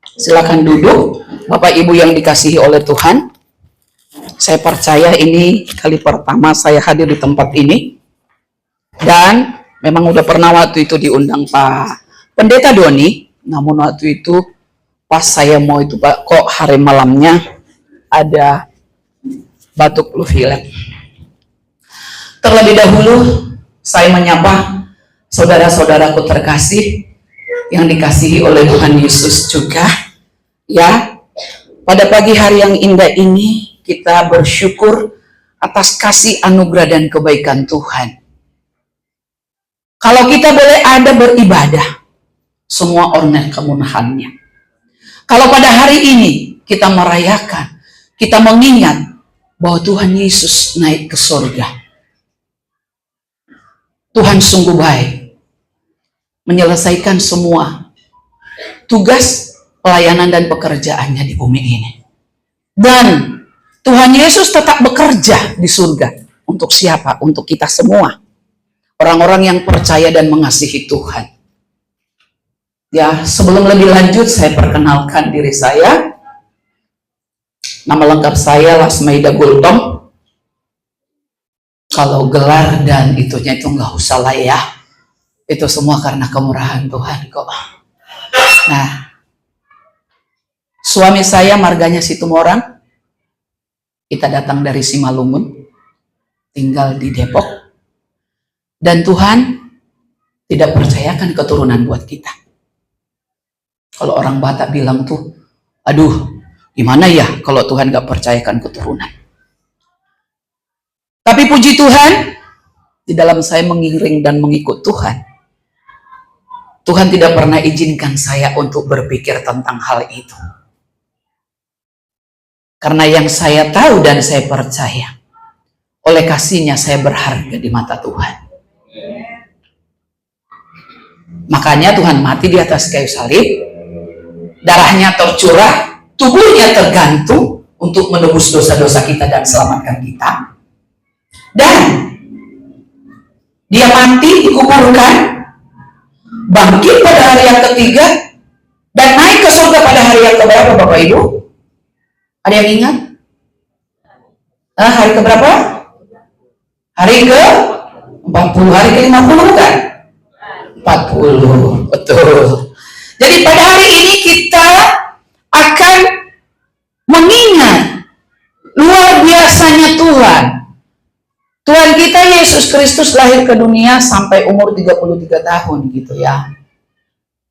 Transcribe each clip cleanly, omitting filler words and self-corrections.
Silakan duduk, Bapak Ibu yang dikasihi oleh Tuhan. Saya percaya ini kali pertama saya hadir di tempat ini. Dan memang udah pernah waktu itu diundang Pak Pendeta Doni. Namun waktu itu pas saya mau itu Pak, kok hari malamnya ada batuk flu pilek. Terlebih dahulu saya menyapa saudara-saudaraku terkasih yang dikasihi oleh Tuhan Yesus juga. Ya, pada pagi hari yang indah ini kita bersyukur atas kasih anugerah dan kebaikan Tuhan. Kalau kita boleh ada beribadah, semua organ kemunahannya. Kalau pada hari ini kita merayakan, kita mengingat bahwa Tuhan Yesus naik ke surga. Tuhan sungguh baik, menyelesaikan semua tugas, pelayanan dan pekerjaannya di bumi ini. Dan Tuhan Yesus tetap bekerja di surga. Untuk siapa? Untuk kita semua. Orang-orang yang percaya dan mengasihi Tuhan. Ya, sebelum lebih lanjut saya perkenalkan diri saya. Nama lengkap saya Lasmaida Gultom. Kalau gelar dan itunya itu nggak usah lah ya. Itu semua karena kemurahan Tuhan kok. Nah, suami saya marganya Situmorang. Kita datang dari Simalungun, tinggal di Depok. Dan Tuhan tidak percayakan keturunan buat kita. Kalau orang Batak bilang tuh, aduh, gimana ya kalau Tuhan gak percayakan keturunan. Tapi puji Tuhan, di dalam saya mengiring dan mengikut Tuhan, Tuhan tidak pernah izinkan saya untuk berpikir tentang hal itu. Karena yang saya tahu dan saya percaya, oleh kasih-Nya saya berharga di mata Tuhan. Makanya Tuhan mati di atas kayu salib, darahnya tercurah, tubuhnya tergantung untuk menebus dosa-dosa kita dan selamatkan kita. Dan dia mati, dikuburkan, bangkit pada hari yang ketiga, dan naik ke surga pada hari yang keberapa Bapak Ibu? Ada yang ingat? Hari keberapa? Hari ke 40, hari ke 50 kan? 40, betul. Jadi pada hari ini kita akan mengingat luar biasanya Tuhan. Tuhan kita Yesus Kristus lahir ke dunia sampai umur 33 tahun gitu ya.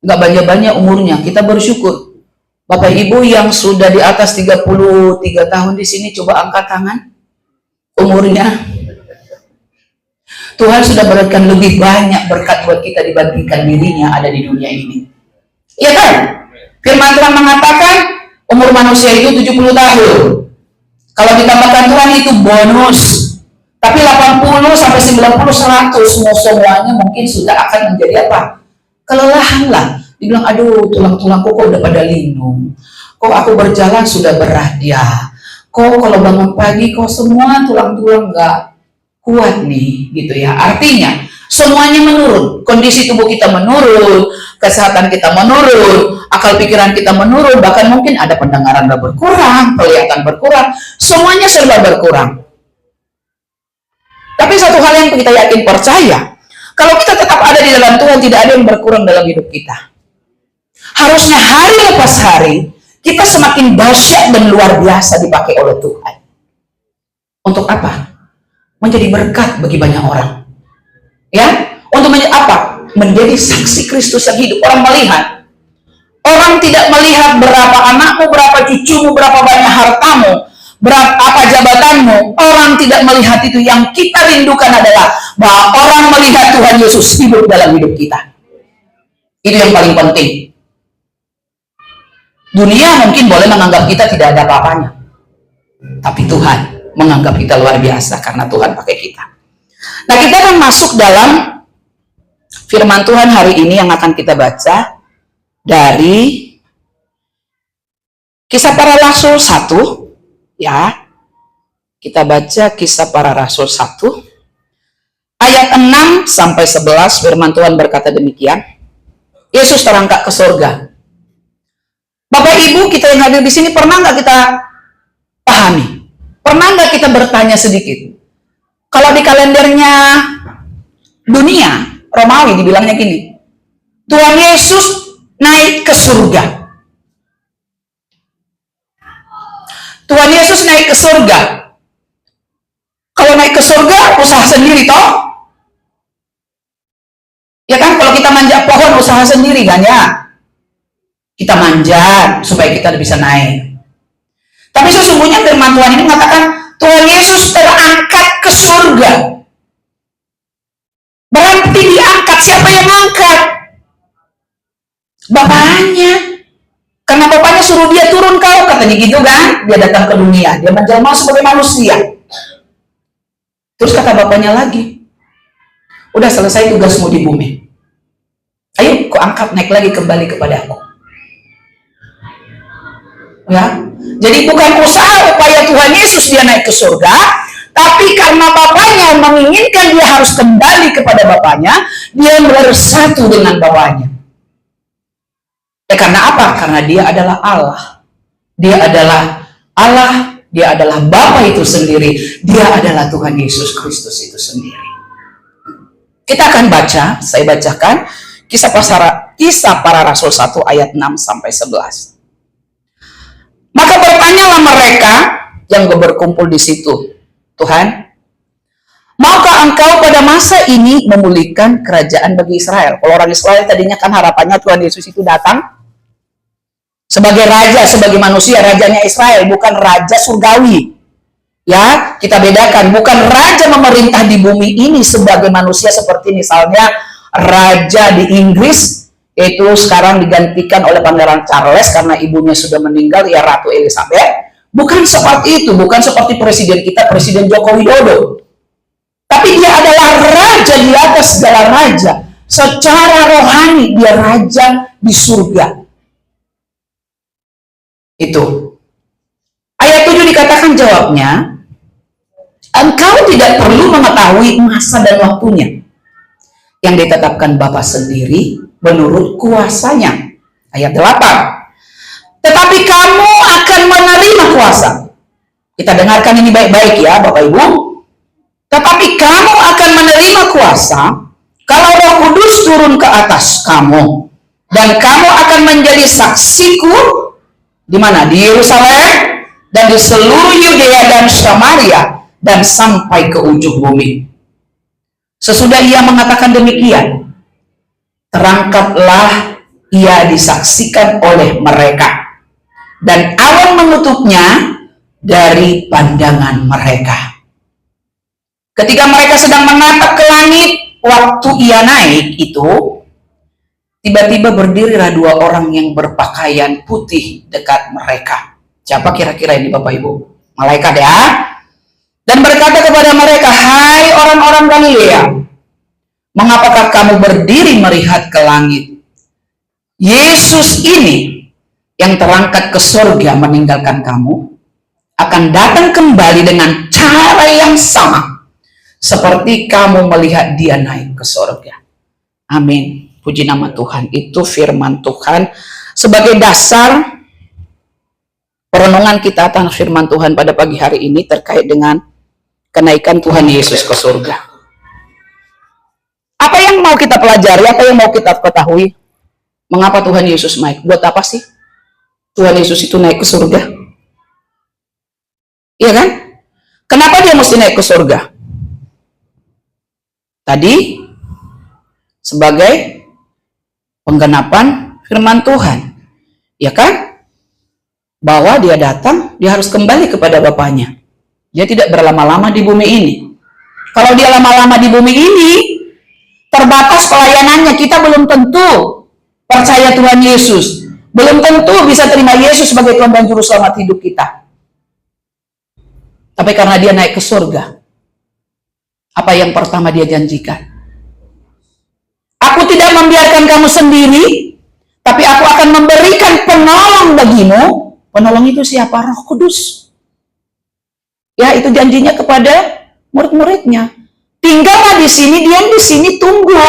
Nggak banyak-banyak umurnya, kita bersyukur. Bapak Ibu yang sudah di atas 33 tahun di sini coba angkat tangan. Umurnya. Tuhan sudah berikan lebih banyak berkat buat kita dibandingkan dirinya ada di dunia ini. Iya kan? Firman Tuhan mengatakan umur manusia itu 70 tahun. Kalau ditambahkan Tuhan itu bonus. Tapi 80 sampai 90 100 semuanya mungkin sudah akan menjadi apa? Kelelahan lah. Dibilang aduh tulang-tulangku kok udah pada linung. Kok aku berjalan sudah berat ya. Kok kalau bangun pagi kok semua tulang-tulang nggak kuat nih gitu ya. Artinya semuanya menurun, kondisi tubuh kita menurun, kesehatan kita menurun, akal pikiran kita menurun, bahkan mungkin ada pendengaran berkurang, penglihatan berkurang, semuanya serba berkurang. Tapi satu hal yang kita yakin percaya, kalau kita tetap ada di dalam Tuhan, tidak ada yang berkurang dalam hidup kita. Harusnya hari lepas hari kita semakin dahsyat dan luar biasa dipakai oleh Tuhan. Untuk apa? Menjadi berkat bagi banyak orang. Ya, untuk menjadi apa? Menjadi saksi Kristus yang hidup. Orang melihat. Orang tidak melihat berapa anakmu, berapa cucumu, berapa banyak hartamu, berapa apa jabatanmu. Orang tidak melihat itu. Yang kita rindukan adalah bahwa orang melihat Tuhan Yesus hidup dalam hidup kita. Itu yang paling penting. Dunia mungkin boleh menganggap kita tidak ada apa-apanya. Tapi Tuhan menganggap kita luar biasa karena Tuhan pakai kita. Nah, kita akan masuk dalam firman Tuhan hari ini yang akan kita baca dari Kisah Para Rasul 1 ya. Kita baca Kisah Para Rasul 1 ayat 6 sampai 11. Firman Tuhan berkata demikian. Yesus terangkat ke surga. Bapak Ibu kita yang hadir di sini, pernah nggak kita pahami? Pernah nggak kita bertanya sedikit? Kalau di kalendernya dunia, Romawi dibilangnya gini, Tuhan Yesus naik ke surga. Tuhan Yesus naik ke surga. Kalau naik ke surga, usaha sendiri toh? Ya kan, kalau kita manjat pohon, usaha sendiri kan ya? Kita manjat supaya kita bisa naik. Tapi sesungguhnya firman Tuhan ini mengatakan Tuhan Yesus terangkat ke surga. Berarti diangkat, siapa yang angkat? Bapaknya. Karena bapaknya suruh dia turun kau, katanya gitu kan? Dia datang ke dunia, dia menjelma sebagai manusia. Terus kata bapaknya lagi, udah selesai tugasmu di bumi. Ayo, kau angkat naik lagi kembali kepada aku. Ya, jadi bukan usaha upaya Tuhan Yesus dia naik ke surga, tapi karena bapaknya menginginkan dia harus kembali kepada bapaknya, dia bersatu dengan bapaknya. Ya karena apa? Karena dia adalah Allah. Dia adalah Allah, dia adalah Bapa itu sendiri, dia adalah Tuhan Yesus Kristus itu sendiri. Kita akan baca, saya bacakan Kisah Para Rasul 1 ayat 6 sampai 11. Maka bertanyalah mereka yang berkumpul di situ, Tuhan, maukah engkau pada masa ini memulihkan kerajaan bagi Israel? Kalau orang Israel tadinya kan harapannya Tuhan Yesus itu datang sebagai raja, sebagai manusia, rajanya Israel, bukan raja surgawi. Ya, kita bedakan, bukan raja memerintah di bumi ini sebagai manusia seperti misalnya raja di Inggris, yaitu sekarang digantikan oleh Pangeran Charles karena ibunya sudah meninggal, ya Ratu Elizabeth. Bukan seperti itu, bukan seperti presiden kita, Presiden Joko Widodo. Tapi dia adalah raja di atas segala raja. Secara rohani dia raja di surga. Itu. Ayat 7 dikatakan jawabnya, engkau tidak perlu mengetahui masa dan waktunya yang ditetapkan Bapa sendiri menurut kuasanya. Ayat 8. Tetapi kamu akan menerima kuasa. Kita dengarkan ini baik-baik ya Bapak Ibu. Tetapi kamu akan menerima kuasa kalau Roh Kudus turun ke atas kamu. Dan kamu akan menjadi saksiku di mana? Di Yerusalem dan di seluruh Yudea dan Samaria dan sampai ke ujung bumi. Sesudah ia mengatakan demikian, terangkatlah ia disaksikan oleh mereka, dan awan menutupnya dari pandangan mereka. Ketika mereka sedang menatap ke langit, waktu ia naik itu, tiba-tiba berdirilah dua orang yang berpakaian putih dekat mereka. Siapa kira-kira ini Bapak Ibu? Malaikat ya. Dan berkata kepada mereka, hai orang-orang Galilea, mengapakah kamu berdiri melihat ke langit? Yesus ini yang terangkat ke surga meninggalkan kamu, akan datang kembali dengan cara yang sama, seperti kamu melihat dia naik ke surga. Amin. Puji nama Tuhan. Itu firman Tuhan sebagai dasar perenungan kita tentang firman Tuhan pada pagi hari ini terkait dengan kenaikan Tuhan Yesus ke surga. Apa yang mau kita pelajari, apa yang mau kita ketahui? Mengapa Tuhan Yesus naik? Buat apa sih Tuhan Yesus itu naik ke surga? Iya kan? Kenapa dia mesti naik ke surga? Tadi sebagai penggenapan firman Tuhan. Ya kan? Bahwa dia datang, dia harus kembali kepada Bapaknya. Dia tidak berlama-lama di bumi ini. Kalau dia lama-lama di bumi ini, terbatas pelayanannya. Kita belum tentu percaya Tuhan Yesus. Belum tentu bisa terima Yesus sebagai Tuhan dan Juru Selamat hidup kita. Tapi karena dia naik ke surga, apa yang pertama dia janjikan? Aku tidak membiarkan kamu sendiri, tapi aku akan memberikan penolong bagimu. Penolong itu siapa? Roh Kudus. Ya, itu janjinya kepada murid-muridnya. Tinggallah di sini, diam di sini, tunggu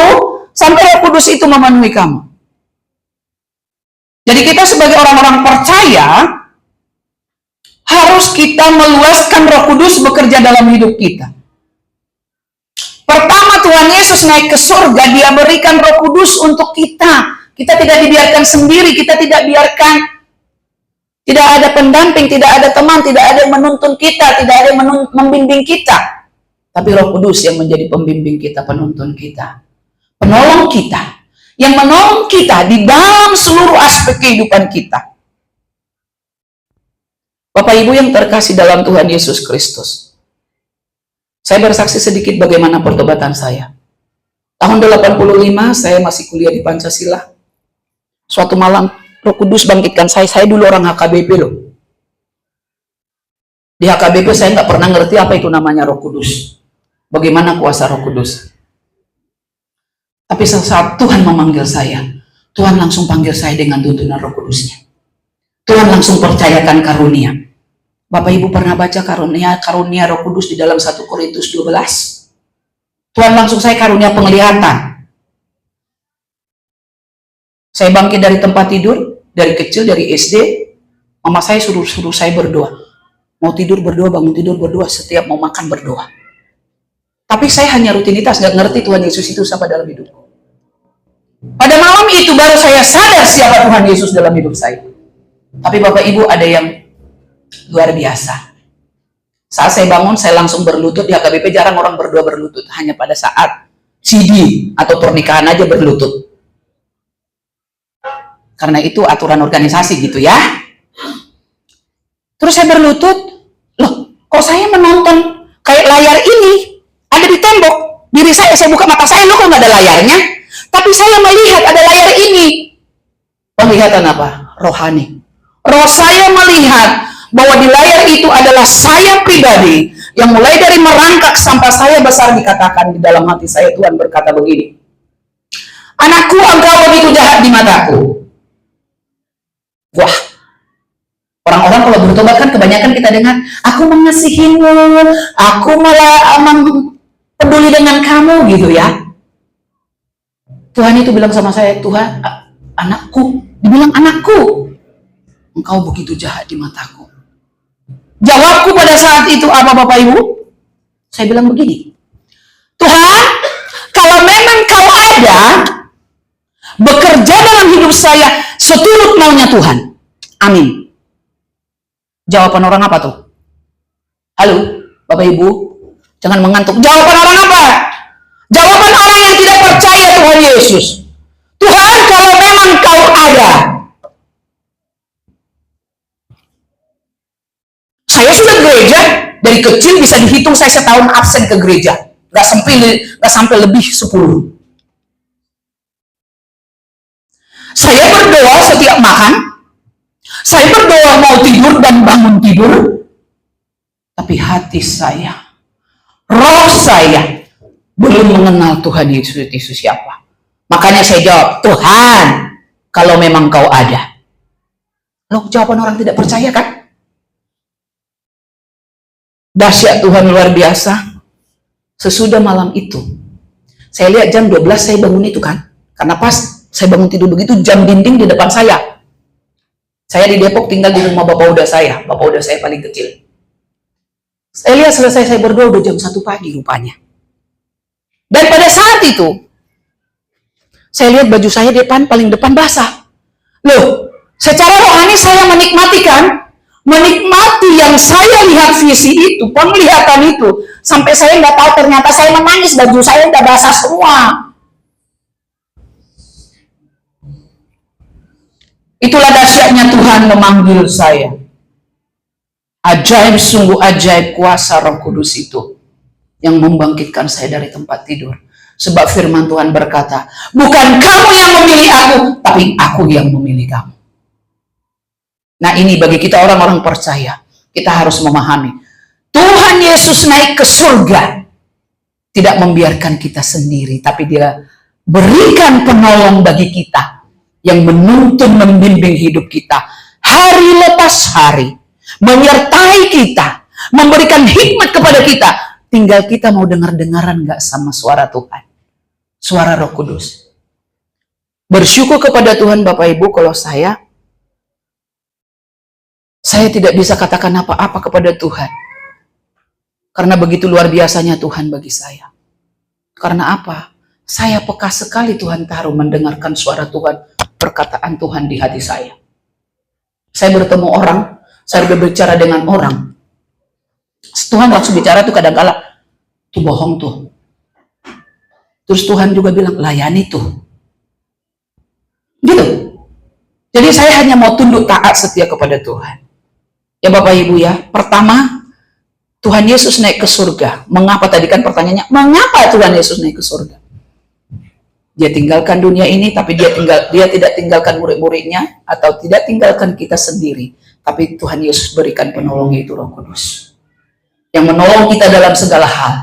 sampai Roh Kudus itu memenuhi kamu. Jadi kita sebagai orang-orang percaya harus kita meluaskan Roh Kudus bekerja dalam hidup kita. Pertama, Tuhan Yesus naik ke surga, Dia berikan Roh Kudus untuk kita. Kita tidak dibiarkan sendiri, kita tidak biarkan, tidak ada pendamping, tidak ada teman, tidak ada yang menuntun kita, tidak ada yang membimbing kita. Tapi Roh Kudus yang menjadi pembimbing kita, penuntun kita, penolong kita, yang menolong kita di dalam seluruh aspek kehidupan kita. Bapak Ibu yang terkasih dalam Tuhan Yesus Kristus, saya bersaksi sedikit bagaimana pertobatan saya. Tahun 85 saya masih kuliah di Pancasila. Suatu malam Roh Kudus bangkitkan saya dulu orang HKBP loh. Di HKBP saya nggak pernah ngerti apa itu namanya Roh Kudus. Bagaimana kuasa Roh Kudus. Tapi saat Tuhan memanggil saya, Tuhan langsung panggil saya dengan tuntunan Roh Kudusnya. Tuhan langsung percayakan karunia. Bapak Ibu pernah baca karunia Roh Kudus di dalam 1 Korintus 12. Tuhan langsung saya karunia penglihatan. Saya bangkit dari tempat tidur, dari kecil, dari SD, mama saya suruh saya berdoa. Mau tidur berdoa, bangun tidur berdoa, setiap mau makan berdoa. Tapi saya hanya rutinitas, nggak ngerti Tuhan Yesus itu siapa dalam hidupku. Pada malam itu baru saya sadar siapa Tuhan Yesus dalam hidup saya. Tapi Bapak Ibu ada yang luar biasa. Saat saya bangun, saya langsung berlutut. Di HKBP jarang orang berdoa berlutut. Hanya pada saat CD atau pernikahan aja berlutut. Karena itu aturan organisasi gitu ya. Terus saya berlutut. Loh, kok saya menonton kayak layar ini ada di tembok. Diri saya buka mata saya, loh kok nggak ada layarnya. Tapi saya melihat ada layar ini. Penglihatan apa? Rohani. Roh saya melihat bahwa di layar itu adalah saya pribadi yang mulai dari merangkak sampai saya besar dikatakan di dalam hati saya. Tuhan berkata begini, anakku, engkau begitu jahat di mataku. Wah, orang-orang kalau bertobat kan kebanyakan kita dengar, aku mengasihimu, aku malah peduli dengan kamu gitu ya. Tuhan itu bilang sama saya, Tuhan, anakku, dibilang anakku, engkau begitu jahat di mataku. Jawabku pada saat itu apa Bapak Ibu? Saya bilang begini, Tuhan, kalau memang kau ada, bekerja dalam hidup saya seturut maunya Tuhan. Amin. Jawaban orang apa tuh? Halo, Bapak Ibu, jangan mengantuk. Jawaban orang apa? Jawaban orang yang tidak percaya Tuhan Yesus. Tuhan, kalau memang kau ada. Saya sudah gereja, dari kecil bisa dihitung saya setahun absen ke gereja. Gak sampai lebih 10. Saya berdoa setiap makan. Saya berdoa mau tidur dan bangun tidur. Tapi hati saya, roh saya belum mengenal Tuhan Yesus itu siapa. Makanya saya jawab, Tuhan, kalau memang kau ada. Loh, jawaban orang tidak percaya kan? Dahsyat Tuhan luar biasa. Sesudah malam itu, saya lihat jam 12 saya bangun itu kan. Karena pas saya bangun tidur begitu, jam dinding di depan saya. Saya di Depok tinggal di rumah bapak udah saya. Bapak udah saya paling kecil. Saya lihat selesai saya berdoa udah jam 1 pagi rupanya. Dan pada saat itu, saya lihat baju saya paling depan basah. Loh, secara rohani saya menikmati kan? Menikmati yang saya lihat visi itu, penglihatan itu. Sampai saya nggak tahu ternyata saya menangis, baju saya udah basah semua. Itulah dahsyatnya Tuhan memanggil saya. Ajaib, sungguh ajaib kuasa Roh Kudus itu yang membangkitkan saya dari tempat tidur. Sebab firman Tuhan berkata, bukan kamu yang memilih aku, tapi aku yang memilih kamu. Nah ini bagi kita orang-orang percaya, kita harus memahami. Tuhan Yesus naik ke surga, tidak membiarkan kita sendiri, tapi Dia berikan penolong bagi kita, yang menuntun membimbing hidup kita, hari lepas hari, menyertai kita, memberikan hikmat kepada kita. Tinggal kita mau dengar-dengaran gak sama suara Tuhan, suara Roh Kudus. Bersyukur kepada Tuhan Bapak Ibu kalau saya Saya tidak bisa katakan apa-apa kepada Tuhan. Karena begitu luar biasanya Tuhan bagi saya. Karena apa? Saya peka sekali Tuhan taruh mendengarkan suara Tuhan, perkataan Tuhan di hati saya. Saya bertemu orang, saya berbicara dengan orang. Tuhan langsung bicara tuh kadang-kala, tuh bohong tuh. Terus Tuhan juga bilang, layani tuh. Gitu. Jadi saya hanya mau tunduk taat setia kepada Tuhan. Ya Bapak Ibu ya, pertama Tuhan Yesus naik ke surga. Mengapa tadi kan pertanyaannya, mengapa Tuhan Yesus naik ke surga? Dia tinggalkan dunia ini, tapi dia tidak tinggalkan murid-muridnya, atau tidak tinggalkan kita sendiri. Tapi Tuhan Yesus berikan penolongnya itu Roh Kudus. Yang menolong kita dalam segala hal.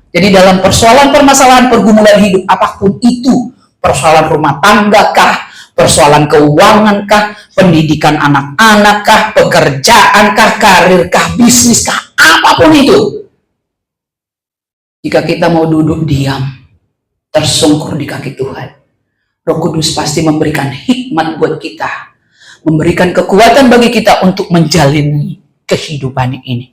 Jadi dalam persoalan permasalahan pergumulan hidup, apapun itu, persoalan rumah tangga kah, persoalan keuangan kah, pendidikan anak-anak kah, pekerjaan kah, karir kah, bisnis kah, apapun itu. Jika kita mau duduk diam, tersungkur di kaki Tuhan, Roh Kudus pasti memberikan hikmat buat kita, memberikan kekuatan bagi kita untuk menjalani kehidupan ini.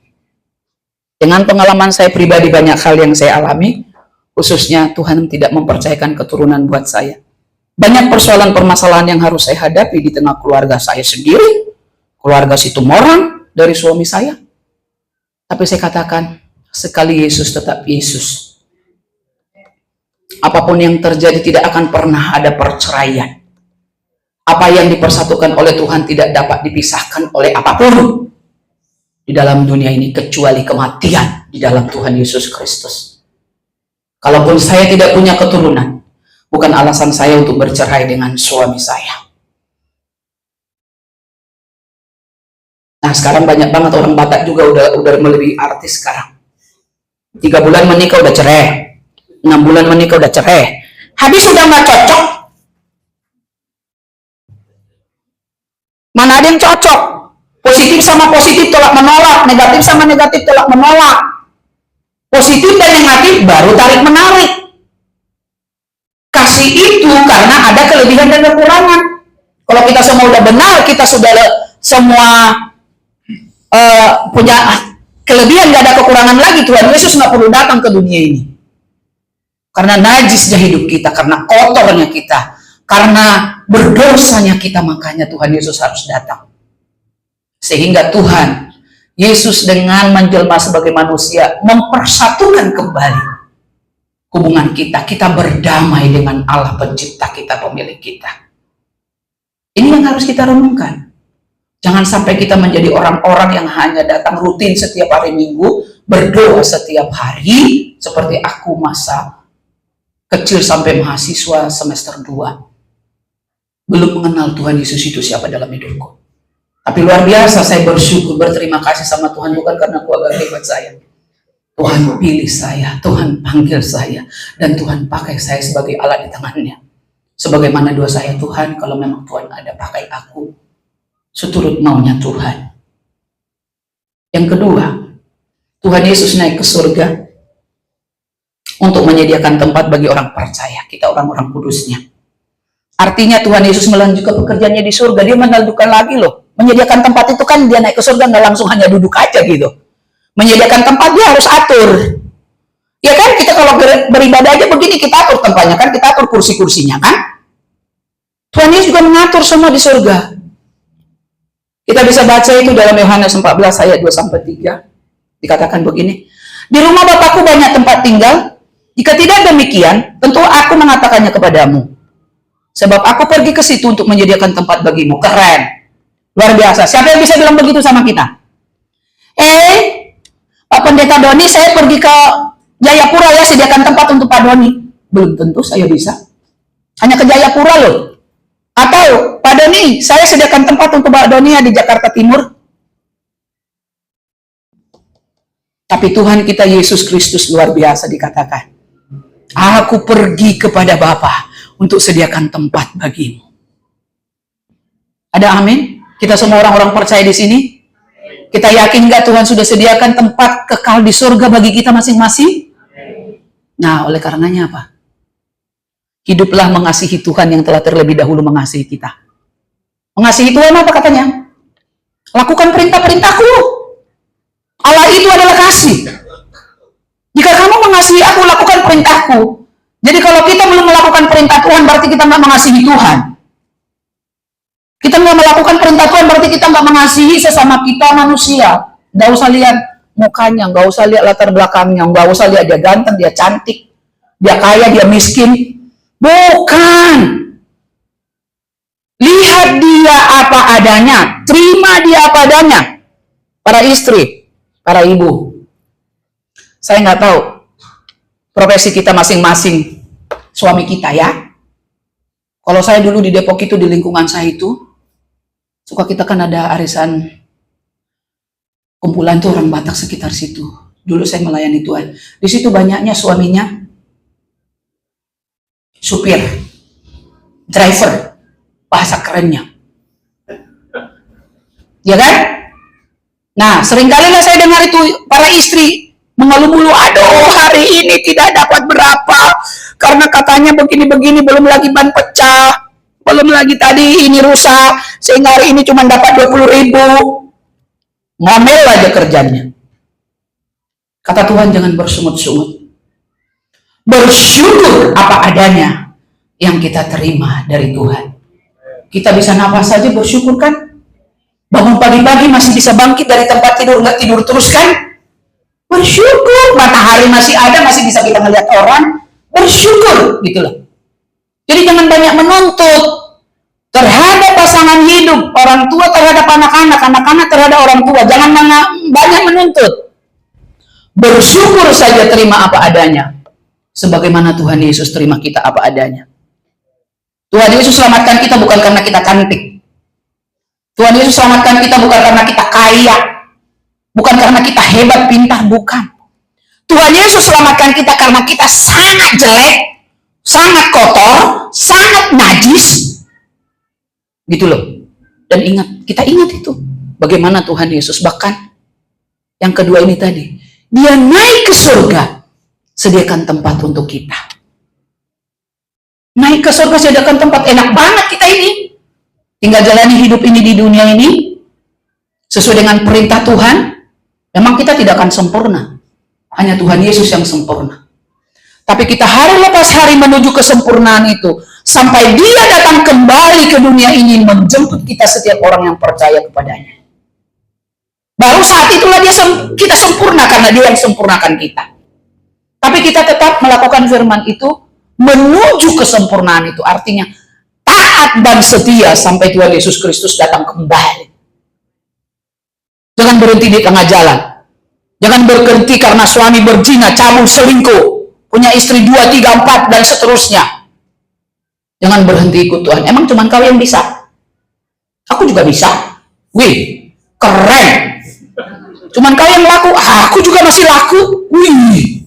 Dengan pengalaman saya pribadi, banyak hal yang saya alami, khususnya Tuhan tidak mempercayakan keturunan buat saya. Banyak persoalan permasalahan yang harus saya hadapi di tengah keluarga saya sendiri, keluarga Situmorang dari suami saya. Tapi saya katakan, sekali Yesus tetap Yesus. Apapun yang terjadi tidak akan pernah ada perceraian. Apa yang dipersatukan oleh Tuhan tidak dapat dipisahkan oleh apapun di dalam dunia ini, kecuali kematian di dalam Tuhan Yesus Kristus. Kalaupun saya tidak punya keturunan, bukan alasan saya untuk bercerai dengan suami saya. Nah sekarang banyak banget orang Batak juga udah melebihi artis sekarang. 3 bulan menikah udah cerai, 6 bulan menikah udah cerai. Habis sudah nggak cocok. Mana ada yang cocok? Positif sama positif tolak menolak, negatif sama negatif tolak menolak. Positif dan negatif baru tarik menarik. Kasih itu karena ada kelebihan dan kekurangan. Kalau kita semua udah benar, kita sudah semua punya kelebihan, gak ada kekurangan lagi, Tuhan Yesus nggak perlu datang ke dunia ini. Karena najisnya hidup kita, karena kotornya kita, karena berdosanya kita, makanya Tuhan Yesus harus datang. Sehingga Tuhan Yesus dengan menjelma sebagai manusia mempersatukan kembali hubungan kita. Kita berdamai dengan Allah pencipta kita, pemilik kita. Ini yang harus kita renungkan. Jangan sampai kita menjadi orang-orang yang hanya datang rutin setiap hari Minggu, berdoa setiap hari, seperti aku masa kecil sampai mahasiswa semester 2. Belum mengenal Tuhan Yesus itu siapa dalam hidupku. Tapi luar biasa, saya bersyukur, berterima kasih sama Tuhan, bukan karena keluarga hebat saya. Tuhan pilih saya, Tuhan panggil saya, dan Tuhan pakai saya sebagai alat di tangannya. Sebagaimana doa saya, Tuhan, kalau memang Tuhan ada, pakai aku seturut maunya Tuhan. Yang kedua, Tuhan Yesus naik ke surga untuk menyediakan tempat bagi orang percaya, kita orang-orang kudusnya. Artinya Tuhan Yesus melanjutkan pekerjaannya di surga, dia melanjutkan lagi loh. Menyediakan tempat itu kan dia naik ke surga nggak langsung hanya duduk aja gitu. Menyediakan tempat dia harus atur. Ya kan, kita kalau beribadah aja begini, kita atur tempatnya kan, kita atur kursi-kursinya kan. Tuhan Yesus juga mengatur semua di surga. Kita bisa baca itu dalam Yohanes 14 ayat 2-3. Dikatakan begini, di rumah Bapakku banyak tempat tinggal. Jika tidak demikian, tentu aku mengatakannya kepadamu. Sebab aku pergi ke situ untuk menyediakan tempat bagimu. Keren. Luar biasa. Siapa yang bisa bilang begitu sama kita? Pak Pendeta Doni, saya pergi ke Jayapura ya, sediakan tempat untuk Pak Doni. Belum tentu saya bisa. Hanya ke Jayapura loh. Atau, Pak Doni, saya sediakan tempat untuk Pak Doni ya di Jakarta Timur. Tapi Tuhan kita Yesus Kristus luar biasa dikatakan. Aku pergi kepada Bapa untuk sediakan tempat bagimu. Ada amin? Kita semua orang-orang percaya di sini? Kita yakin nggak Tuhan sudah sediakan tempat kekal di surga bagi kita masing-masing? Nah, oleh karenanya apa? Hiduplah mengasihi Tuhan yang telah terlebih dahulu mengasihi kita. Mengasihi Tuhan apa katanya? Lakukan perintah-perintahku. Allah itu adalah kasih. Jika kamu mengasihi aku, lakukan perintahku. Jadi kalau kita belum melakukan perintah Tuhan, berarti kita nggak mengasihi Tuhan. Kita nggak melakukan perintah Tuhan, berarti kita nggak mengasihi sesama kita manusia. Nggak usah lihat mukanya, nggak usah lihat latar belakangnya, nggak usah lihat dia ganteng, dia cantik, dia kaya, dia miskin. Bukan. Lihat dia apa adanya, terima dia apa adanya. Para istri, para ibu, saya nggak tahu profesi kita masing-masing, suami kita ya. Kalau saya dulu di Depok itu, di lingkungan saya itu, suka kita kan ada arisan kumpulan tuh orang Batak sekitar situ. Dulu saya melayani Tuhan. Di situ banyaknya suaminya supir, driver, bahasa kerennya. Ya kan? Nah, seringkali lah saya dengar itu para istri mengeluh-ngeluh, aduh hari ini tidak dapat berapa, karena katanya begini-begini, belum lagi ban pecah, belum lagi tadi ini rusak, sehingga hari ini cuma dapat 20.000. Ngomel aja kerjanya. Kata Tuhan, jangan bersungut-sungut. Bersyukur apa adanya yang kita terima dari Tuhan. Kita bisa napas saja bersyukur kan? Bangun pagi-pagi masih bisa bangkit dari tempat tidur, nggak tidur terus kan? Bersyukur. Matahari masih ada, masih bisa kita melihat orang. Bersyukur, gitu loh. Jadi jangan banyak menuntut terhadap pasangan hidup, orang tua terhadap anak-anak, anak-anak terhadap orang tua. Jangan banyak menuntut. Bersyukur saja, terima apa adanya. Sebagaimana Tuhan Yesus terima kita apa adanya. Tuhan Yesus selamatkan kita bukan karena kita cantik. Tuhan Yesus selamatkan kita bukan karena kita kaya, bukan karena kita hebat, pintar, bukan. Tuhan Yesus selamatkan kita karena kita sangat jelek, sangat kotor, sangat najis, gitu loh. Dan ingat, kita ingat itu, bagaimana Tuhan Yesus, bahkan yang kedua ini tadi, dia naik ke surga, sediakan tempat untuk kita. Naik ke surga, sediakan tempat, enak banget kita ini. Tinggal jalani hidup ini di dunia ini sesuai dengan perintah Tuhan. Memang kita tidak akan sempurna. Hanya Tuhan Yesus yang sempurna. Tapi kita hari lepas hari menuju kesempurnaan itu. Sampai dia datang kembali ke dunia ini menjemput kita setiap orang yang percaya kepadanya. Baru saat itulah kita sempurna karena dia yang sempurnakan kita. Tapi kita tetap melakukan firman itu menuju kesempurnaan itu. Artinya taat dan setia sampai Tuhan Yesus Kristus datang kembali. Jangan berhenti di tengah jalan. Jangan berhenti karena suami berzina, cabul, selingkuh, punya istri 2, 3, 4 dan seterusnya. Jangan berhenti ikut Tuhan. Emang cuma kau yang bisa? Aku juga bisa. Wih, keren. Cuman kau yang laku, aku juga masih laku. Wih.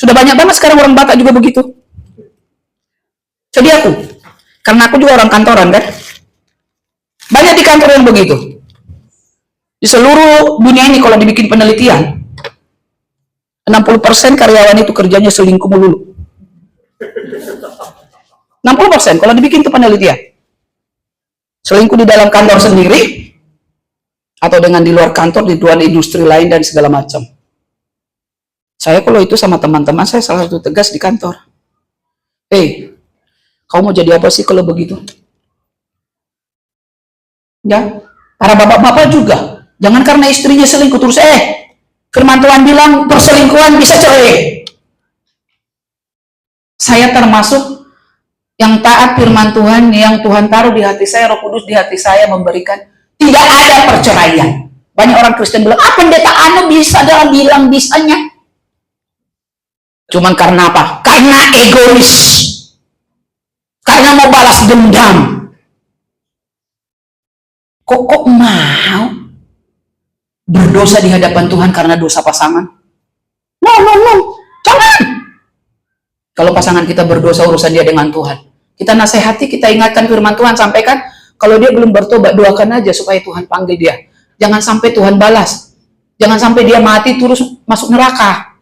Sudah banyak banget sekarang orang Batak juga begitu. Jadi aku, karena aku juga orang kantoran kan, banyak di kantor yang begitu. Di seluruh dunia ini kalau dibikin penelitian, 60% karyawan itu kerjanya selingkuh melulu. 60% kalau dibikin itu penelitian. Selingkuh di dalam kantor sendiri, atau dengan di luar kantor, di luar industri lain dan segala macam. Saya kalau itu sama teman-teman saya salah satu tegas di kantor. Kau mau jadi apa sih kalau begitu? Ya, para bapak-bapak juga. Jangan karena istrinya selingkuh terus, firman Tuhan bilang perselingkuhan bisa cerai. Saya termasuk yang taat firman Tuhan, yang Tuhan taruh di hati saya, Roh Kudus di hati saya memberikan, tidak ada perceraian. Banyak orang Kristen bilang, pendeta Anu bisa dalam bilang bisanya. Cuman karena apa? Karena egois. Karena mau balas dendam. Kok mau berdosa di hadapan Tuhan karena dosa pasangan? No. Jangan. Kalau pasangan kita berdosa, urusan dia dengan Tuhan. Kita nasihati, kita ingatkan firman Tuhan, sampaikan. Kalau dia belum bertobat, doakan aja supaya Tuhan panggil dia. Jangan sampai Tuhan balas. Jangan sampai dia mati terus masuk neraka.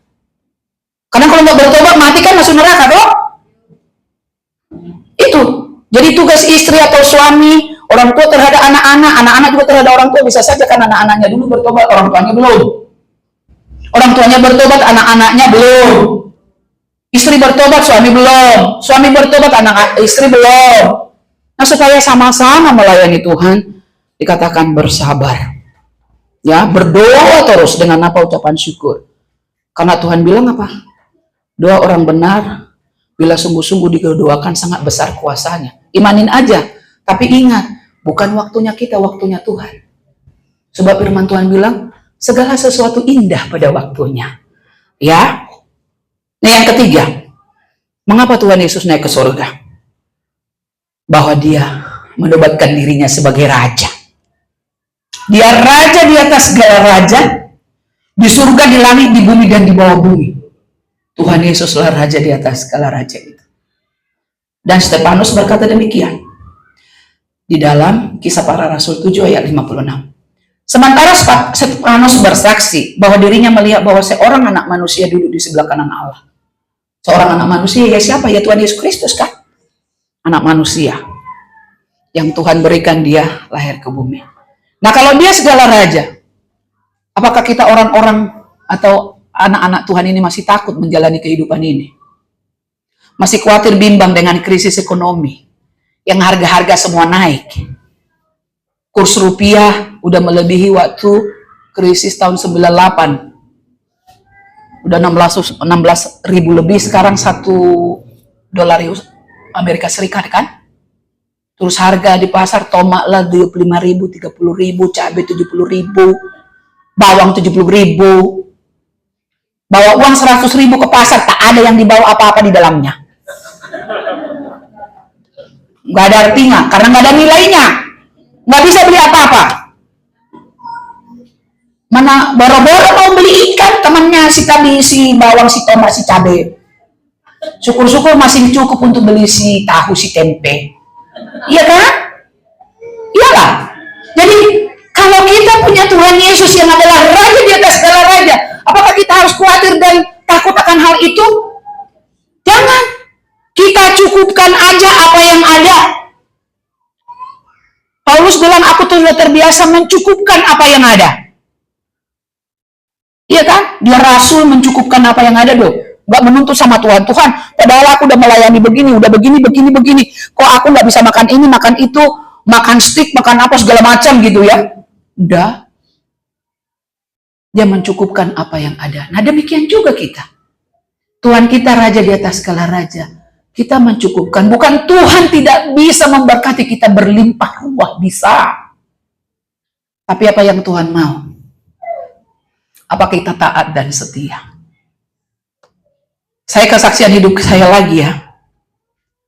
Karena kalau nggak bertobat, mati kan masuk neraka, toh? Itu. Jadi tugas istri atau suami Orang tua terhadap anak-anak, anak-anak juga terhadap orang tua. Bisa saja kan anak-anaknya dulu bertobat, orang tuanya belum. Orang tuanya bertobat, anak-anaknya belum. Istri bertobat, suami belum. Suami bertobat, istri belum. Nah, supaya sama-sama melayani Tuhan, dikatakan bersabar. Ya, berdoa terus dengan apa? Ucapan syukur. Karena Tuhan bilang apa? Doa orang benar, bila sungguh-sungguh didoakan sangat besar kuasanya. Imanin aja. Tapi ingat, bukan waktunya kita, waktunya Tuhan. Sebab firman Tuhan bilang, segala sesuatu indah pada waktunya. Ya. Nah, yang ketiga, mengapa Tuhan Yesus naik ke surga? Bahwa dia menobatkan dirinya sebagai raja. Dia raja di atas segala raja, di surga, di langit, di bumi, dan di bawah bumi. Tuhan Yesuslah raja di atas segala raja itu. Dan Stefanus berkata demikian di dalam Kisah Para Rasul 7 ayat 56. Sementara Stefanus bersaksi bahwa dirinya melihat bahwa seorang anak manusia duduk di sebelah kanan Allah. Seorang anak manusia, ya siapa? Ya Tuhan Yesus Kristus kan? Anak manusia yang Tuhan berikan dia lahir ke bumi. Nah, kalau dia segala raja, apakah kita orang-orang atau anak-anak Tuhan ini masih takut menjalani kehidupan ini? Masih khawatir bimbang dengan krisis ekonomi yang harga-harga semua naik. Kurs rupiah udah melebihi waktu krisis tahun 98. Udah 16 ribu lebih sekarang $1 Amerika Serikat kan? Terus harga di pasar tomat lah 25 ribu, 30 ribu, cabai 70 ribu, bawang 70 ribu. Bawa uang 100 ribu ke pasar, tak ada yang dibawa apa-apa di dalamnya. Nggak ada artinya, karena nggak ada nilainya. Nggak bisa beli apa-apa. Mana boro-boro mau beli ikan, temannya si tadi, si bawang, si tomat, si cabai. Syukur-syukur masih cukup untuk beli si tahu, si tempe. Iya kan? Iyalah. Jadi kalau kita punya Tuhan Yesus yang adalah raja di atas segala raja, apakah kita harus khawatir dan takut akan hal itu? Jangan. Kita cukupkan aja apa yang ada. Paulus bilang, aku sudah terbiasa mencukupkan apa yang ada. Iya kan? Dia rasul mencukupkan apa yang ada dong. Gak menuntut sama Tuhan. Tuhan, padahal aku udah melayani begini, udah begini. Kok aku gak bisa makan ini, makan itu, makan steak, makan apa, segala macam gitu ya. Udah. Dia mencukupkan apa yang ada. Nah, demikian juga kita. Tuhan kita raja di atas segala raja. Kita mencukupkan. Bukan Tuhan tidak bisa memberkati kita berlimpah ruah, bisa. Tapi apa yang Tuhan mau? Apa kita taat dan setia? Saya kesaksian hidup saya lagi ya.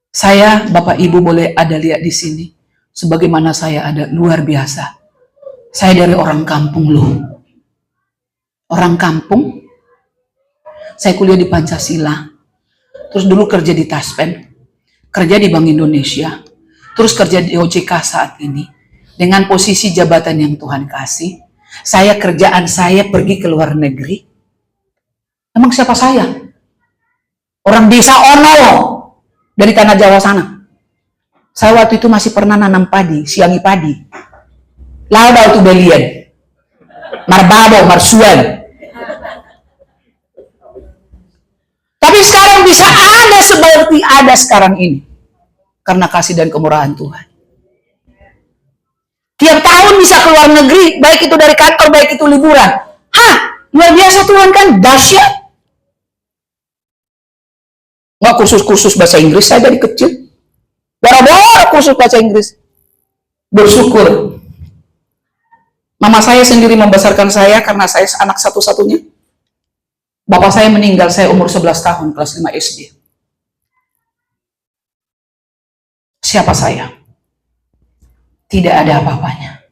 Saya, Bapak Ibu boleh ada lihat di sini. Sebagaimana saya ada, luar biasa. Saya dari orang kampung loh. Orang kampung. Saya kuliah di Pancasila. Terus dulu kerja di Taspen. Kerja di Bank Indonesia. Terus kerja di OJK saat ini. Dengan posisi jabatan yang Tuhan kasih. Kerjaan saya pergi ke luar negeri. Emang siapa saya? Orang desa Ono dari tanah Jawa sana. Saya waktu itu masih pernah nanam padi, siangi padi. Lalu itu belian. Marbabo, marsuan. Tapi sekarang bisa ada seperti ada sekarang ini. Karena kasih dan kemurahan Tuhan. Tiap tahun bisa keluar negeri, baik itu dari kantor, baik itu liburan. Hah, luar biasa Tuhan kan, dahsyat. Nggak kursus-kursus bahasa Inggris saya dari kecil. Boro-boro kursus bahasa Inggris. Bersyukur. Mama saya sendiri membesarkan saya karena saya anak satu-satunya. Bapak saya meninggal, saya umur 11 tahun, kelas 5 SD. Siapa saya? Tidak ada apa-apanya.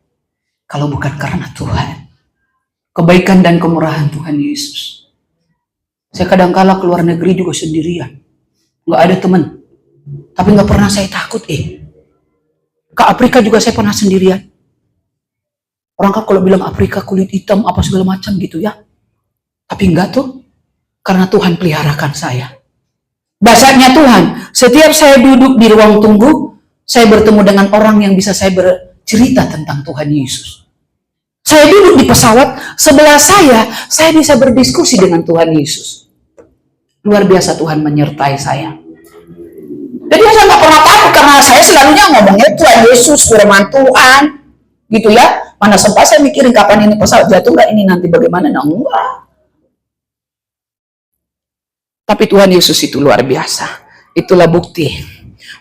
Kalau bukan karena Tuhan. Kebaikan dan kemurahan Tuhan Yesus. Saya kadang-kala keluar negeri juga sendirian. Nggak ada teman. Tapi nggak pernah saya takut Ke Afrika juga saya pernah sendirian. Orang kan kalau bilang Afrika kulit hitam apa segala macam gitu ya. Tapi enggak tuh. Karena Tuhan peliharakan saya. Dasarnya Tuhan. Setiap saya duduk di ruang tunggu, saya bertemu dengan orang yang bisa saya bercerita tentang Tuhan Yesus. Saya duduk di pesawat, sebelah saya bisa berdiskusi dengan Tuhan Yesus. Luar biasa Tuhan menyertai saya. Jadi saya nggak pernah takut karena saya selalunya ngomongnya Tuhan Yesus, firman Tuhan, gitu ya. Mana sempat saya mikirin kapan ini pesawat jatuh nggak ini nanti bagaimana? Nah, enggak. Tapi Tuhan Yesus itu luar biasa. Itulah bukti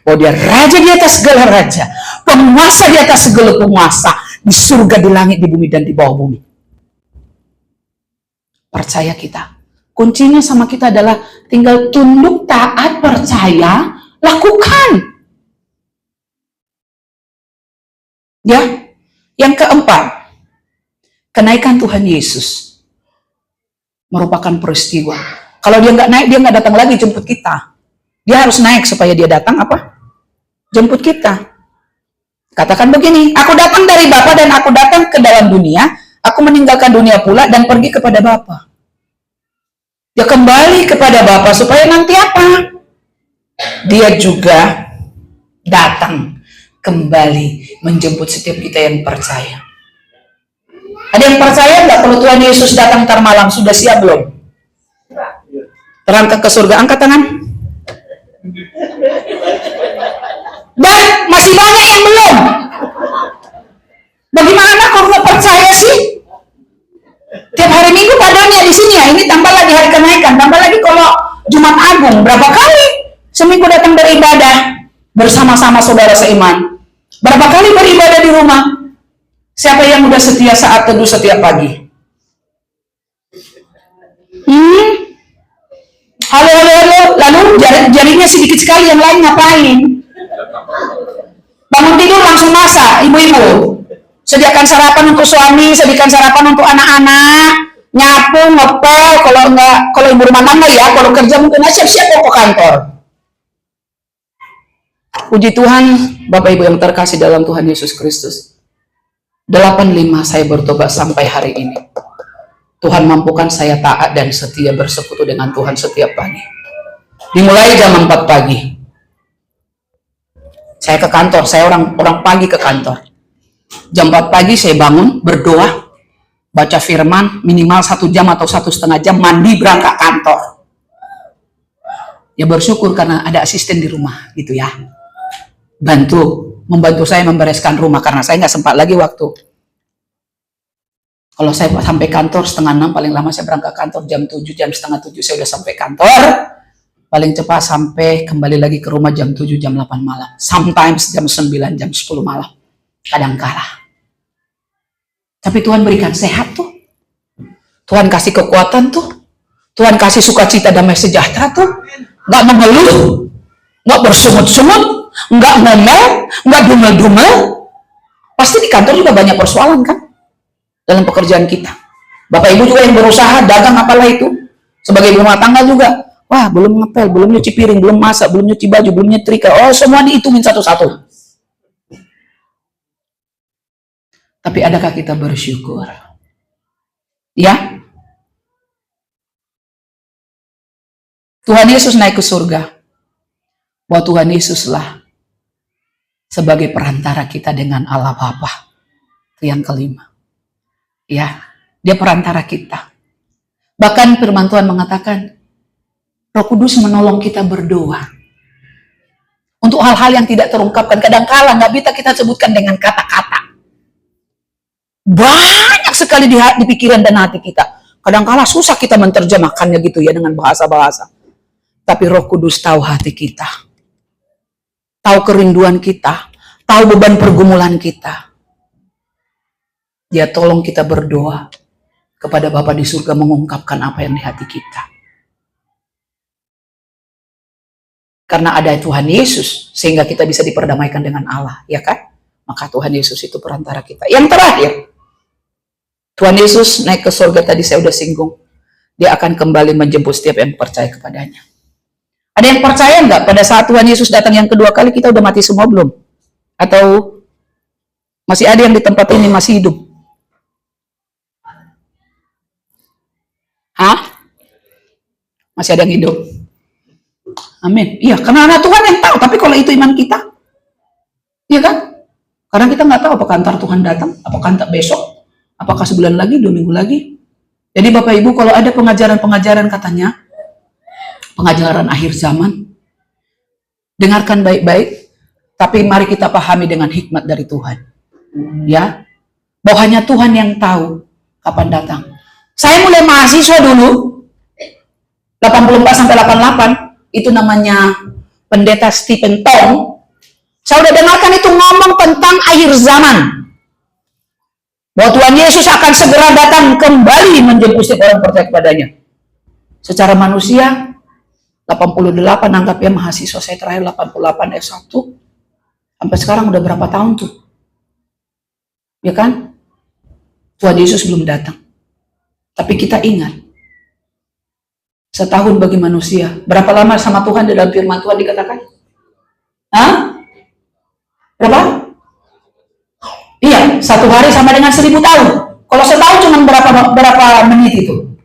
bahwa dia raja di atas segala raja, penguasa di atas segala penguasa, di surga, di langit, di bumi, dan di bawah bumi. Percaya kita. Kuncinya sama kita adalah tinggal tunduk, taat, percaya, lakukan. Ya. Yang keempat, kenaikan Tuhan Yesus merupakan peristiwa. Kalau dia nggak naik, dia nggak datang lagi jemput kita. Dia harus naik supaya dia datang apa? Jemput kita. Katakan begini, aku datang dari Bapa dan aku datang ke dalam dunia, aku meninggalkan dunia pula dan pergi kepada Bapa. Dia kembali kepada Bapa supaya nanti apa? Dia juga datang kembali menjemput setiap kita yang percaya. Ada yang percaya nggak kalau Tuhan Yesus datang ntar malam? Sudah siap belum? Terangkat ke surga, angkat tangan. Dan masih banyak yang belum. Bagaimana kalau nggak percaya sih? Tiap hari Minggu padanya di sini ya. Ini tambah lagi hari kenaikan, tambah lagi kalau Jumat Agung. Berapa kali seminggu datang beribadah bersama-sama saudara seiman? Berapa kali beribadah di rumah? Siapa yang udah setia saat teduh setiap pagi? Halo. Lalu jarinya sedikit sekali, yang lain ngapain? Bangun tidur langsung masak, ibu-ibu. Sediakan sarapan untuk suami, sediakan sarapan untuk anak-anak, nyapu, ngepel, kalau ibu rumah tangga ya, kalau kerja mungkin siap-siap ke kantor. Puji Tuhan, Bapak Ibu yang terkasih dalam Tuhan Yesus Kristus. 85 saya bertobat sampai hari ini. Tuhan mampukan saya taat dan setia bersekutu dengan Tuhan setiap pagi. Dimulai jam 4 pagi. Saya ke kantor, saya orang pagi ke kantor. Jam 4 pagi saya bangun, berdoa, baca firman, minimal 1 jam atau 1,5 jam, mandi berangkat kantor. Ya bersyukur karena ada asisten di rumah, gitu ya. Membantu saya membereskan rumah karena saya nggak sempat lagi waktu. Kalau saya sampai kantor 5:30 paling lama saya berangkat kantor jam 7, jam 6:30 saya udah sampai kantor. Paling cepat sampai kembali lagi ke rumah jam 7, jam 8 malam. Sometimes jam 9, jam 10 malam. Kadang-kala. Tapi Tuhan berikan sehat tuh. Tuhan kasih kekuatan tuh. Tuhan kasih sukacita damai sejahtera tuh. Nggak mengeluh. Nggak bersungut-sungut. Nggak ngomel. Nggak dumel-dumel. Pasti di kantor juga banyak persoalan kan? Dalam pekerjaan kita. Bapak Ibu juga yang berusaha, dagang apalah itu. Sebagai ibu rumah tangga juga. Wah, belum ngepel, belum nyuci piring, belum masak, belum nyuci baju, belum nyetrika. Oh, semua dihitungin satu-satu. Tapi adakah kita bersyukur? Ya? Tuhan Yesus naik ke surga. Bahwa Tuhan Yesuslah sebagai perantara kita dengan Allah Bapa. Itu yang kelima. Ya, dia perantara kita. Bahkan firman Tuhan mengatakan, Roh Kudus menolong kita berdoa. Untuk hal-hal yang tidak terungkapkan. Kadang-kala nggak bisa kita sebutkan dengan kata-kata. Banyak sekali di pikiran dan hati kita. Kadang-kala susah kita menerjemahkannya gitu ya dengan bahasa-bahasa. Tapi Roh Kudus tahu hati kita. Tahu kerinduan kita. Tahu beban pergumulan kita. Dia tolong kita berdoa kepada Bapa di surga mengungkapkan apa yang di hati kita. Karena ada Tuhan Yesus sehingga kita bisa diperdamaikan dengan Allah, ya kan? Maka Tuhan Yesus itu perantara kita. Yang terakhir, Tuhan Yesus naik ke surga tadi saya udah singgung. Dia akan kembali menjemput setiap yang percaya kepadanya. Ada yang percaya nggak pada saat Tuhan Yesus datang yang kedua kali kita udah mati semua belum? Atau masih ada yang di tempat ini masih hidup? Hah? Masih ada yang hidup? Amin. Iya, karena anak Tuhan yang tahu. Tapi kalau itu iman kita, Iya kan? Karena kita nggak tahu apakah antar Tuhan datang, apakah antar besok, apakah sebulan lagi, 2 minggu lagi. Jadi Bapak Ibu, kalau ada pengajaran-pengajaran katanya, pengajaran akhir zaman, dengarkan baik-baik, tapi mari kita pahami dengan hikmat dari Tuhan. Ya, bahwa hanya Tuhan yang tahu kapan datang. Saya mulai mahasiswa dulu, 84 sampai 88, itu namanya Pendeta Stephen Tong. Saya udah dengarkan itu ngomong tentang akhir zaman. Bahwa Tuhan Yesus akan segera datang kembali menjemput setiap orang percaya kepadanya. Secara manusia, 88 anggapnya mahasiswa saya terakhir 88 S1. Sampai sekarang udah berapa tahun tuh? Ya kan? Tuhan Yesus belum datang. Tapi kita ingat, setahun bagi manusia. Berapa lama sama Tuhan dalam firman Tuhan dikatakan? Hah? Berapa? Iya, 1 hari sama dengan 1000 tahun. Kalau setahun cuma berapa menit itu?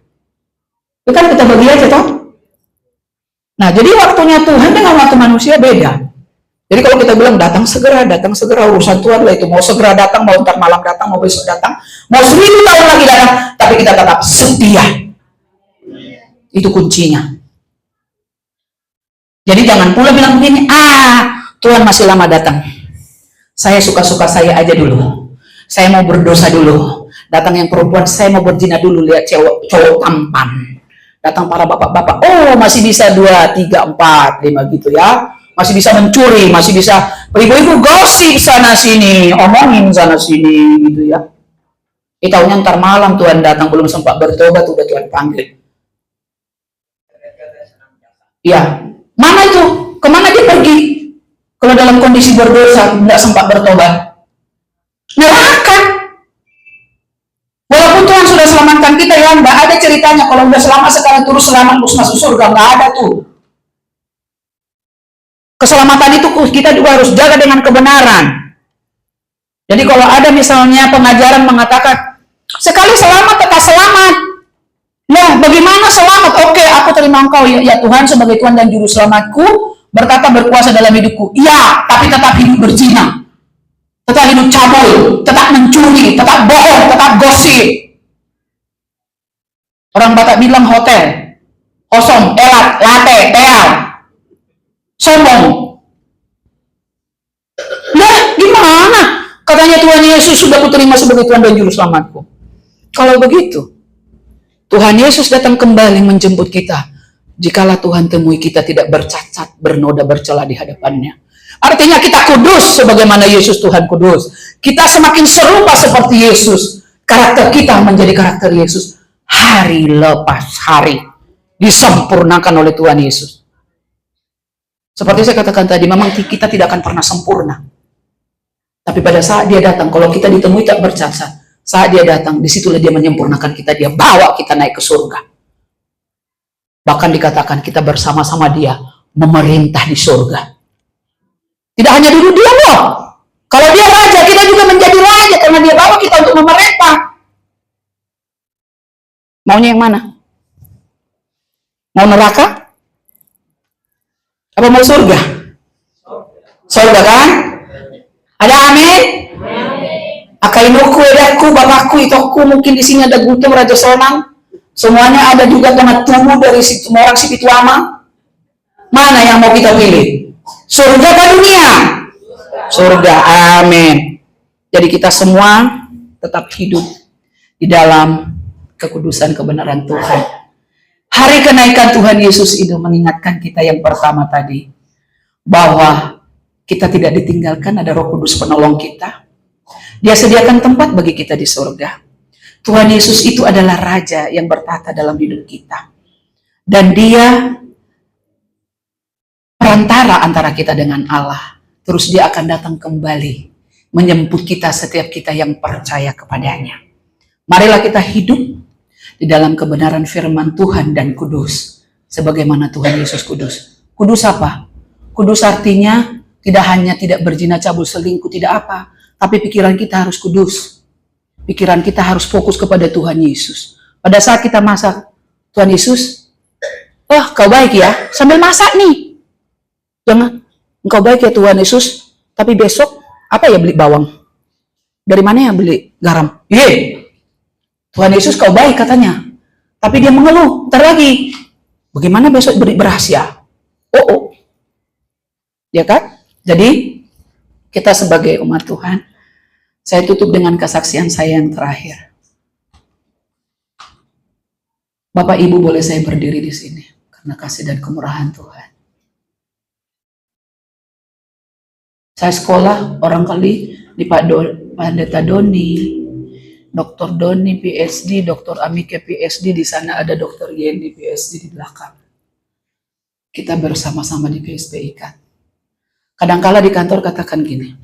Itu kan kita bagi aja toh. Nah, jadi waktunya Tuhan dengan waktu manusia beda. Jadi kalau kita bilang datang segera, urusan Tuhan lah itu. Mau segera datang, mau ntar malam datang, mau besok datang, mau 1000 tahun lagi datang, tapi kita tetap setia. Itu kuncinya. Jadi jangan pula bilang begini, Tuhan masih lama datang. Saya suka-suka saya aja dulu. Saya mau berdosa dulu. Datang yang perempuan, saya mau berzina dulu, lihat cowok tampan. Datang para bapak-bapak, masih bisa 2, 3, 4, 5 gitu ya. Masih bisa mencuri, masih bisa ibu-ibu gosip sana sini, omongin sana sini gitu ya. Tahunya ntar malam Tuhan datang, belum sempat bertobat udah Tuhan panggil. Ya, mana itu? Kemana dia pergi? Kalau dalam kondisi berdosa, nggak sempat bertobat. Neraka. Walaupun Tuhan sudah selamatkan kita ya, nggak ada ceritanya kalau udah selamat sekarang terus selamat terus masuk surga, nggak ada tuh. Keselamatan itu kita juga harus jaga dengan kebenaran. Jadi kalau ada misalnya pengajaran mengatakan sekali selamat tetap selamat. Nah, bagaimana selamat? Oke, aku terima Engkau ya Tuhan sebagai Tuhan dan Juru Selamatku, berkata berkuasa dalam hidupku. Iya, tapi tetap hidup berzina, tetap hidup cabul, tetap mencuri, tetap bohong, tetap gosip. Orang Batak bilang hotel, kosong, elat, latte, teal, sombong. Nah, gimana? Katanya Tuhan Yesus sudah kuterima sebagai Tuhan dan Juru Selamatku. Kalau begitu, Tuhan Yesus datang kembali menjemput kita. Jikalau Tuhan temui kita tidak bercacat, bernoda, bercela di hadapannya. Artinya kita kudus sebagaimana Yesus Tuhan kudus. Kita semakin serupa seperti Yesus. Karakter kita menjadi karakter Yesus. Hari lepas hari. Disempurnakan oleh Tuhan Yesus. Seperti saya katakan tadi, memang kita tidak akan pernah sempurna. Tapi pada saat dia datang, kalau kita ditemui tak bercacat, saat dia datang, disitulah dia menyempurnakan kita. Dia bawa kita naik ke surga. Bahkan dikatakan kita bersama-sama dia memerintah di surga. Tidak hanya duduk diam loh. Kalau dia raja, kita juga menjadi raja karena dia bawa kita untuk memerintah. Maunya yang mana? Mau neraka? Apa mau surga? Surga kan? Ada amin? Akainuku, edaku, bapakku, itoku, mungkin di sini ada Gutung, Raja Sonang. Semuanya ada juga tengah tubuh dari orang Sipituama. Mana yang mau kita pilih? Surga ke dunia? Surga, amin. Jadi kita semua tetap hidup di dalam kekudusan kebenaran Tuhan. Hari kenaikan Tuhan Yesus itu mengingatkan kita yang pertama tadi, bahwa kita tidak ditinggalkan, ada Roh Kudus penolong kita. Dia sediakan tempat bagi kita di surga. Tuhan Yesus itu adalah Raja yang bertata dalam hidup kita. Dan dia perantara antara kita dengan Allah. Terus dia akan datang kembali menjemput kita, setiap kita yang percaya kepadanya. Marilah kita hidup di dalam kebenaran firman Tuhan dan kudus. Sebagaimana Tuhan Yesus kudus. Kudus apa? Kudus artinya tidak hanya tidak berzina, cabul, selingkuh, tidak apa. Tapi pikiran kita harus kudus. Pikiran kita harus fokus kepada Tuhan Yesus. Pada saat kita masak, Tuhan Yesus, kau baik ya, sambil masak nih. Jangan, engkau baik ya Tuhan Yesus, tapi besok Apa ya beli bawang? Dari mana ya beli garam? Tuhan Yesus kau baik katanya. Tapi dia mengeluh, ntar lagi. Bagaimana besok beli beras ya? Ya kan? Jadi kita sebagai umat Tuhan, saya tutup dengan kesaksian saya yang terakhir. Bapak Ibu boleh saya berdiri di sini karena kasih dan kemurahan Tuhan. Saya sekolah orang kali di Pak Pendeta Doni, Dr. Doni PhD, Dr. Amike PhD, di sana ada Dr. Yendi PhD di belakang. Kita bersama-sama di PSP IKAT. Kadangkala di kantor katakan gini,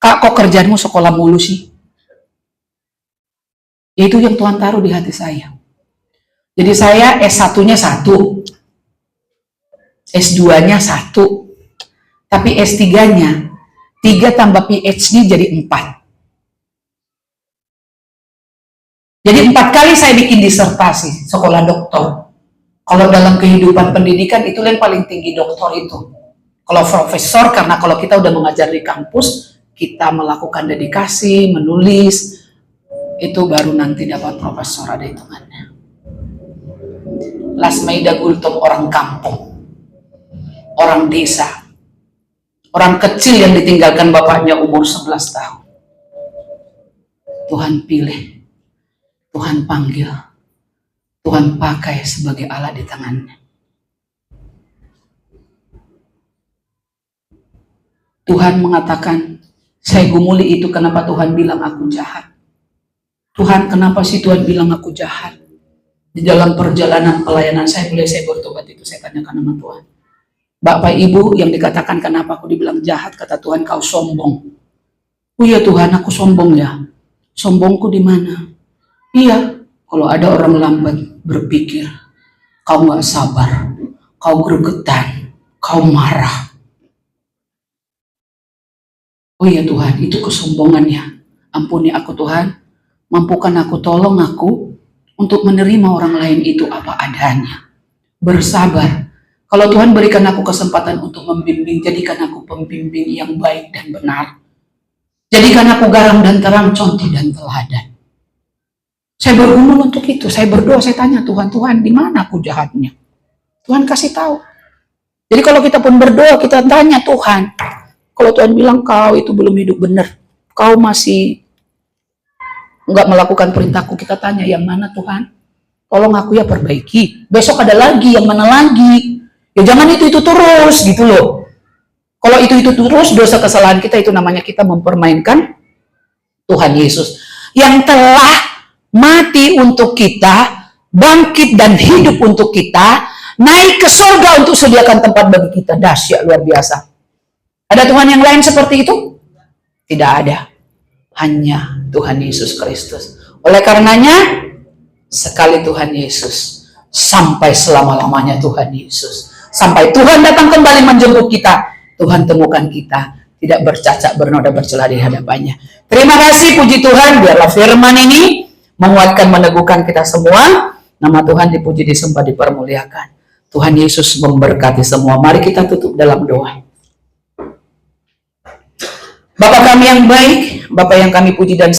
Kak, kok kerjaanmu sekolah mulu sih? Itu yang Tuhan taruh di hati saya. Jadi saya S1-nya 1, S2-nya 1, tapi S3-nya 3 tambah PhD jadi 4. Jadi 4 kali saya bikin disertasi, sekolah doktor. Kalau dalam kehidupan pendidikan itu yang paling tinggi doktor itu. Kalau profesor, karena kalau kita udah mengajar di kampus, kita melakukan dedikasi, menulis, itu baru nanti dapat profesor, ada hitungannya. Lasmaida Gultom orang kampung, orang desa, orang kecil yang ditinggalkan bapaknya umur 11 tahun. Tuhan pilih, Tuhan panggil, Tuhan pakai sebagai alat di tangannya. Tuhan mengatakan, saya gumuli itu kenapa Tuhan bilang aku jahat. Tuhan, kenapa sih Tuhan bilang aku jahat? Di dalam perjalanan pelayanan saya bertobat itu, saya tanyakan sama Tuhan. Bapak Ibu yang dikatakan kenapa aku dibilang jahat, kata Tuhan, kau sombong. Oh iya Tuhan, aku sombong ya. Sombongku di mana? Iya, kalau ada orang lambat berpikir, kau gak sabar, kau gregetan, kau marah. Oh iya Tuhan, itu kesombongannya. Ampuni aku Tuhan, mampukan aku, tolong aku untuk menerima orang lain itu apa adanya. Bersabar. Kalau Tuhan berikan aku kesempatan untuk membimbing, jadikan aku pembimbing yang baik dan benar. Jadikan aku garam dan terang, contoh dan teladan. Saya bergumul untuk itu, saya berdoa, saya tanya Tuhan, Tuhan di mana aku jahatnya? Tuhan kasih tahu. Jadi kalau kita pun berdoa, kita tanya Tuhan, kalau Tuhan bilang kau itu belum hidup benar, kau masih nggak melakukan perintahku, kita tanya yang mana Tuhan? Tolong aku ya perbaiki. Besok ada lagi, yang mana lagi? Ya jangan itu terus gitu loh. Kalau itu terus, dosa kesalahan kita itu namanya kita mempermainkan Tuhan Yesus yang telah mati untuk kita, bangkit dan hidup untuk kita, naik ke surga untuk sediakan tempat bagi kita. Dahsyat, luar biasa. Ada Tuhan yang lain seperti itu? Tidak ada. Hanya Tuhan Yesus Kristus. Oleh karenanya, sekali Tuhan Yesus, sampai selama-lamanya Tuhan Yesus. Sampai Tuhan datang kembali menjemput kita, Tuhan temukan kita tidak bercacat, bernoda, bercela di hadapannya. Terima kasih, puji Tuhan, biarlah firman ini menguatkan, meneguhkan kita semua. Nama Tuhan dipuji, disembah, dipermuliakan. Tuhan Yesus memberkati semua. Mari kita tutup dalam doa. Bapa kami yang baik, Bapa yang kami puji dan